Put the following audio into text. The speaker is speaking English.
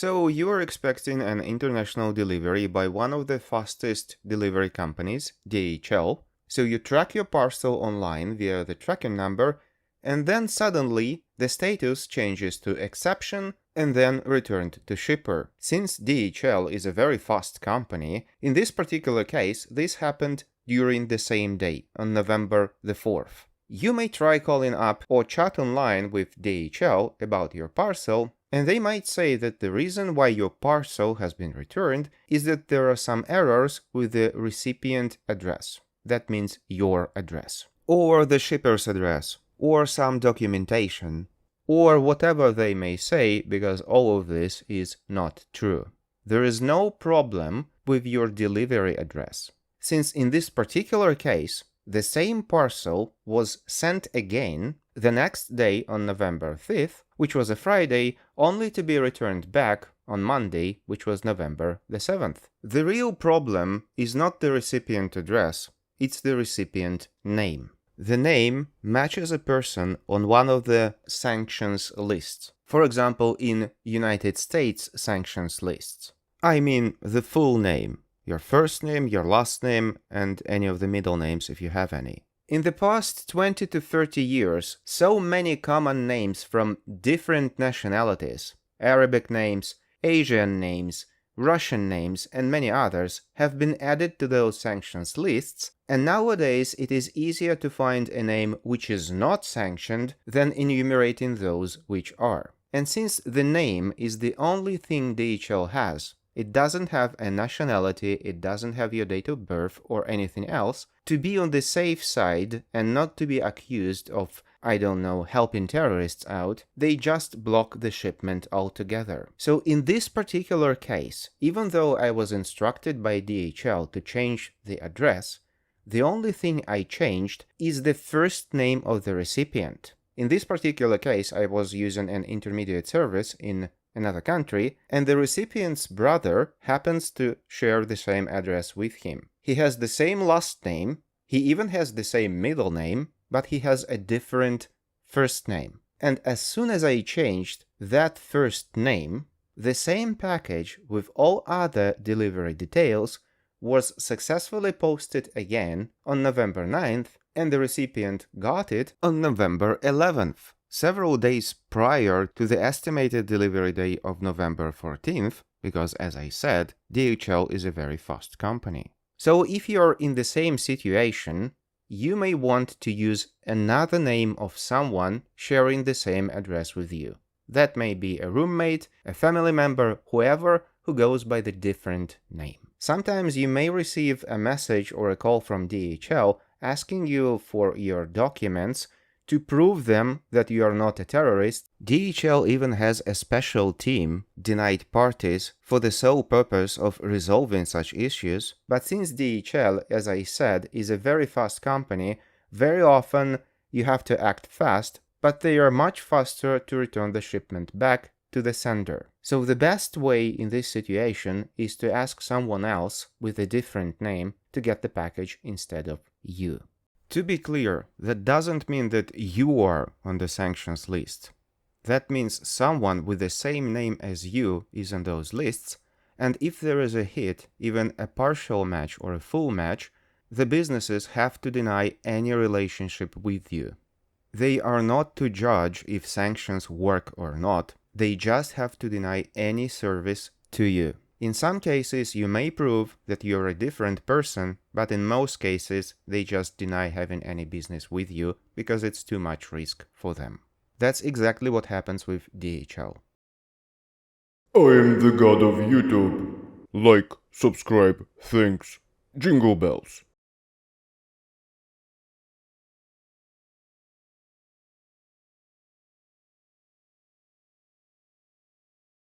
So you are expecting an international delivery by one of the fastest delivery companies, DHL. So you track your parcel online via the tracking number, and then suddenly the status changes to exception and then returned to shipper. Since DHL is a very fast company, in this particular case, this happened during the same day, on November the 4th. You may try calling up or chat online with DHL about your parcel, and they might say that the reason why your parcel has been returned is that there are some errors with the recipient address. That means your address. Or the shipper's address. Or some documentation. Or whatever they may say, because all of this is not true. There is no problem with your delivery address. Since in this particular case, the same parcel was sent again the next day on November 5th, which was a Friday, only to be returned back on Monday, which was November the 7th. The real problem is not the recipient address, it's the recipient name. The name matches a person on one of the sanctions lists. For example, in United States sanctions lists. I mean the full name. Your first name, your last name, and any of the middle names if you have any. In the past 20 to 30 years, so many common names from different nationalities, Arabic names, Asian names, Russian names, and many others have been added to those sanctions lists, and nowadays it is easier to find a name which is not sanctioned than enumerating those which are. And since the name is the only thing DHL has, it doesn't have a nationality, it doesn't have your date of birth or anything else. To be on the safe side and not to be accused of, I don't know, helping terrorists out, they just block the shipment altogether. So in this particular case, even though I was instructed by DHL to change the address, the only thing I changed is the first name of the recipient. In this particular case, I was using an intermediate service in another country, and the recipient's brother happens to share the same address with him. He has the same last name, he even has the same middle name, but he has a different first name. And as soon as I changed that first name, the same package with all other delivery details was successfully posted again on November 9th, and the recipient got it on November 11th. Several days prior to the estimated delivery day of November 14th, because as I said, DHL is a very fast company. So if you're in the same situation, you may want to use another name of someone sharing the same address with you. That may be a roommate, a family member, whoever who goes by the different name. Sometimes you may receive a message or a call from DHL asking you for your documents to prove them that you are not a terrorist. DHL even has a special team, denied parties, for the sole purpose of resolving such issues. But since DHL, as I said, is a very fast company, very often you have to act fast, but they are much faster to return the shipment back to the sender. So the best way in this situation is to ask someone else with a different name to get the package instead of you. To be clear, that doesn't mean that you are on the sanctions list. That means someone with the same name as you is on those lists, and if there is a hit, even a partial match or a full match, the businesses have to deny any relationship with you. They are not to judge if sanctions work or not, they just have to deny any service to you. In some cases, you may prove that you're a different person, but in most cases, they just deny having any business with you because it's too much risk for them. That's exactly what happens with DHL. I am the god of YouTube. Like, subscribe, thanks, jingle bells.